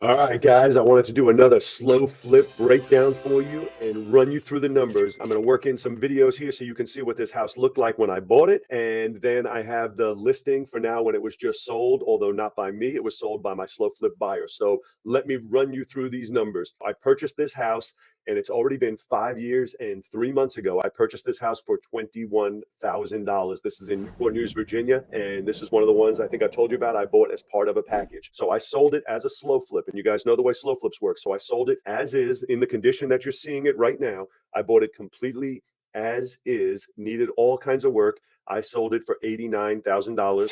All right, guys, I wanted to do another slow flip breakdown for you and run you through the numbers. I'm going to work in some videos here so you can see what this house looked like when I bought it. And then I have the listing for now when it was just sold, although not by me. It was sold by my slow flip buyer. So let me run you through these numbers. I purchased this house and it's already been 5 years and 3 months ago. I purchased this house for $21,000. This is in Newport News, Virginia, and this is one of the ones I think I told you about. I bought as part of a package. So I sold it as a slow flip, and you guys know the way slow flips work. So I sold it as is in the condition that you're seeing it right now. I bought it completely as is, needed all kinds of work. I sold it for $89,000.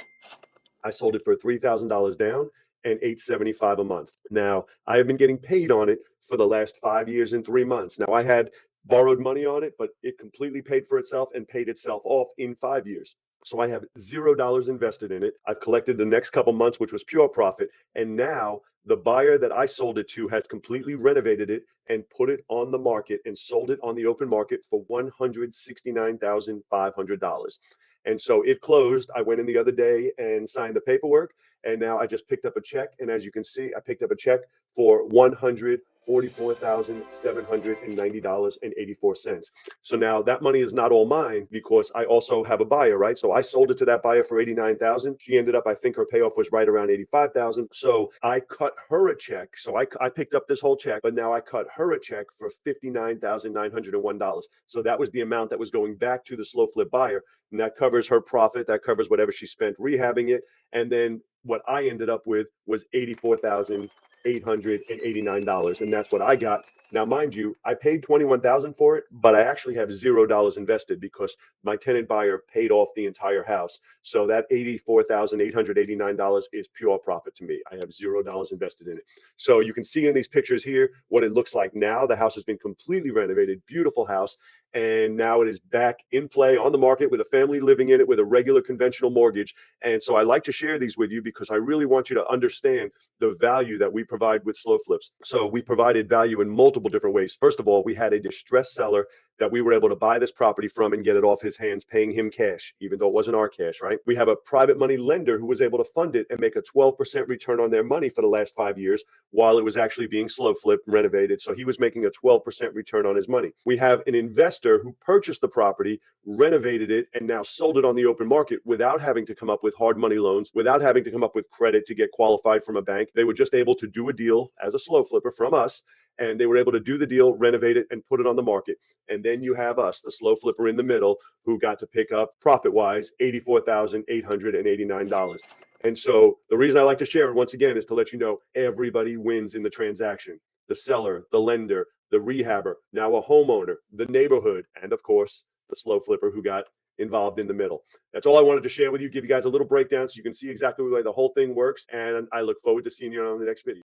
I sold it for $3,000 down and $875 a month. Now, I have been getting paid on it for the last 5 years and 3 months. Now, I had borrowed money on it, but it completely paid for itself and paid itself off in 5 years. So I have $0 invested in it. I've collected the next couple months, which was pure profit. And now the buyer that I sold it to has completely renovated it and put it on the market and sold it on the open market for $169,500. And so it closed. I went in the other day and signed the paperwork. And now I just picked up a check. And as you can see, I picked up a check for $144,790.84. So now that money is not all mine because I also have a buyer, right? So I sold it to that buyer for 89,000. She ended up, I think her payoff was right around 85,000. So I cut her a check. So I picked up this whole check, but now I cut her a check for $59,901. So that was the amount that was going back to the slow flip buyer, and that covers her profit. That covers whatever she spent rehabbing it. And then what I ended up with was $84,889, and that's what I got. Now, mind you, I paid 21,000 for it, but I actually have $0 invested because my tenant buyer paid off the entire house. So that $84,889 is pure profit to me. I have $0 invested in it. So you can see in these pictures here what it looks like now. The house has been completely renovated, beautiful house, and now it is back in play on the market with a family living in it with a regular conventional mortgage. And so I like to share these with you because I really want you to understand the value that we provide with slow flips. So we provided value in multiple different ways. First of all, we had a distressed seller that we were able to buy this property from and get it off his hands, paying him cash, even though it wasn't our cash, right? We have a private money lender who was able to fund it and make a 12% return on their money for the last 5 years while it was actually being slow flipped, renovated. So he was making a 12% return on his money. We have an investor who purchased the property, renovated it, and now sold it on the open market without having to come up with hard money loans, without having to come up with credit to get qualified from a bank. They were just able to do a deal as a slow flipper from us, and they were able to do the deal, renovate it, and put it on the market. And then you have us, the slow flipper in the middle, who got to pick up profit wise $84,889. And so the reason I like to share it once again is to let you know everybody wins in the transaction: the seller, the lender, the rehabber, now a homeowner, the neighborhood, and of course, the slow flipper who got involved in the middle. That's all I wanted to share with you, give you guys a little breakdown so you can see exactly the way the whole thing works. And I look forward to seeing you on the next video.